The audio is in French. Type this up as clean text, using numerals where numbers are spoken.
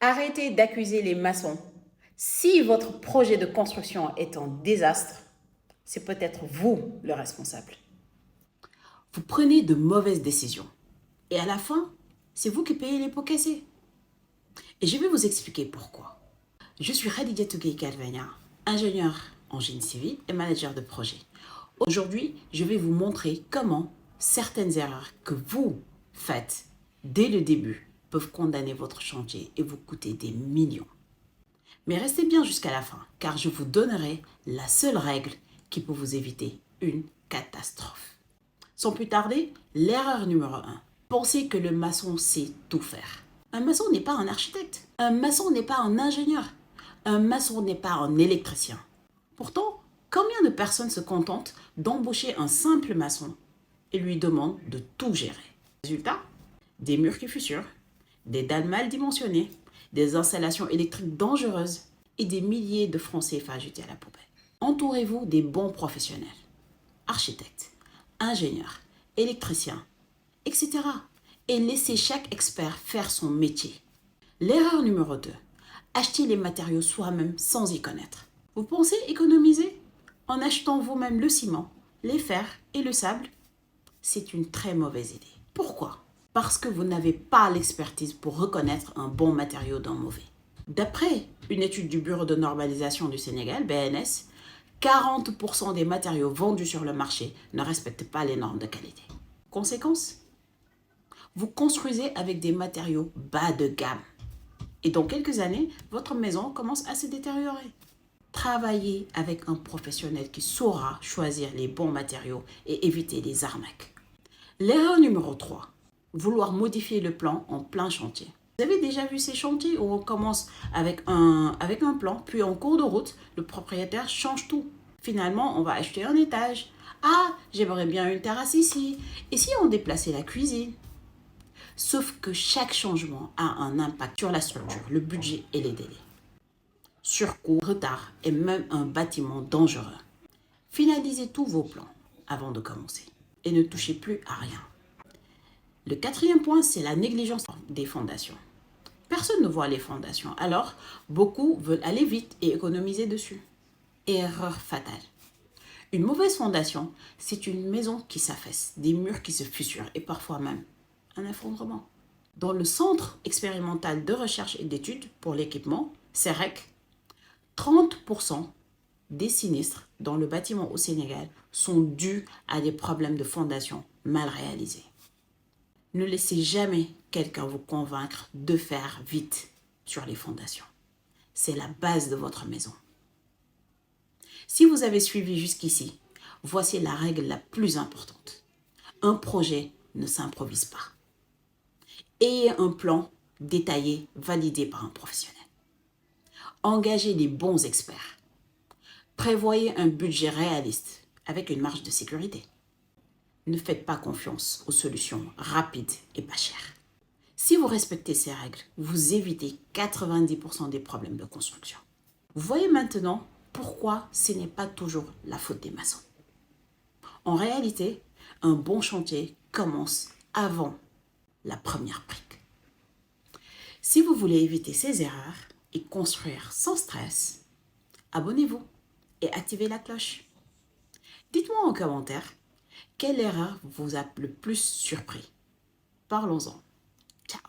Arrêtez d'accuser les maçons. Si votre projet de construction est un désastre, c'est peut-être vous le responsable. Vous prenez de mauvaises décisions. Et à la fin, c'est vous qui payez les pots cassés. Et je vais vous expliquer pourquoi. Je suis Khadija Tougué Calvania, ingénieure en génie civil et manager de projet. Aujourd'hui, je vais vous montrer comment certaines erreurs que vous faites dès le début peuvent condamner votre chantier et vous coûter des millions. Mais restez bien jusqu'à la fin, car je vous donnerai la seule règle qui peut vous éviter une catastrophe. Sans plus tarder, l'erreur numéro 1. Pensez que le maçon sait tout faire. Un maçon n'est pas un architecte. Un maçon n'est pas un ingénieur. Un maçon n'est pas un électricien. Pourtant, combien de personnes se contentent d'embaucher un simple maçon et lui demandent de tout gérer? Résultat, des murs qui fissurent, des dalles mal dimensionnées, des installations électriques dangereuses et des milliers de francs CFA jetés à la poubelle. Entourez-vous des bons professionnels, architectes, ingénieurs, électriciens, etc. Et laissez chaque expert faire son métier. L'erreur numéro 2. Achetez les matériaux soi-même sans y connaître. Vous pensez économiser en achetant vous-même le ciment, les fers et le sable? C'est une très mauvaise idée. Pourquoi? Parce que vous n'avez pas l'expertise pour reconnaître un bon matériau d'un mauvais. D'après une étude du Bureau de normalisation du Sénégal, BNS, 40% des matériaux vendus sur le marché ne respectent pas les normes de qualité. Conséquence? Vous construisez avec des matériaux bas de gamme. Et dans quelques années, votre maison commence à se détériorer. Travaillez avec un professionnel qui saura choisir les bons matériaux et éviter les arnaques. L'erreur numéro 3. Vouloir modifier le plan en plein chantier. Vous avez déjà vu ces chantiers où on commence avec un plan, puis en cours de route, le propriétaire change tout. Finalement, on va acheter un étage. Ah, j'aimerais bien une terrasse ici. Et si on déplaçait la cuisine? Sauf que chaque changement a un impact sur la structure, le budget et les délais. Surcoût, retard et même un bâtiment dangereux. Finalisez tous vos plans avant de commencer et ne touchez plus à rien. Le quatrième point, c'est la négligence des fondations. Personne ne voit les fondations, alors beaucoup veulent aller vite et économiser dessus. Erreur fatale. Une mauvaise fondation, c'est une maison qui s'affaisse, des murs qui se fissurent et parfois même un effondrement. Dans le Centre expérimental de recherche et d'études pour l'équipement, CEREC, 30% des sinistres dans le bâtiment au Sénégal sont dus à des problèmes de fondation mal réalisés. Ne laissez jamais quelqu'un vous convaincre de faire vite sur les fondations. C'est la base de votre maison. Si vous avez suivi jusqu'ici, voici la règle la plus importante. Un projet ne s'improvise pas. Ayez un plan détaillé, validé par un professionnel. Engagez les bons experts. Prévoyez un budget réaliste avec une marge de sécurité. Ne faites pas confiance aux solutions rapides et pas chères. Si vous respectez ces règles, vous évitez 90% des problèmes de construction. Vous voyez maintenant pourquoi ce n'est pas toujours la faute des maçons. En réalité, un bon chantier commence avant la première brique. Si vous voulez éviter ces erreurs et construire sans stress, abonnez-vous et activez la cloche. Dites-moi en commentaire quelle erreur vous a le plus surpris. Parlons-en. Ciao.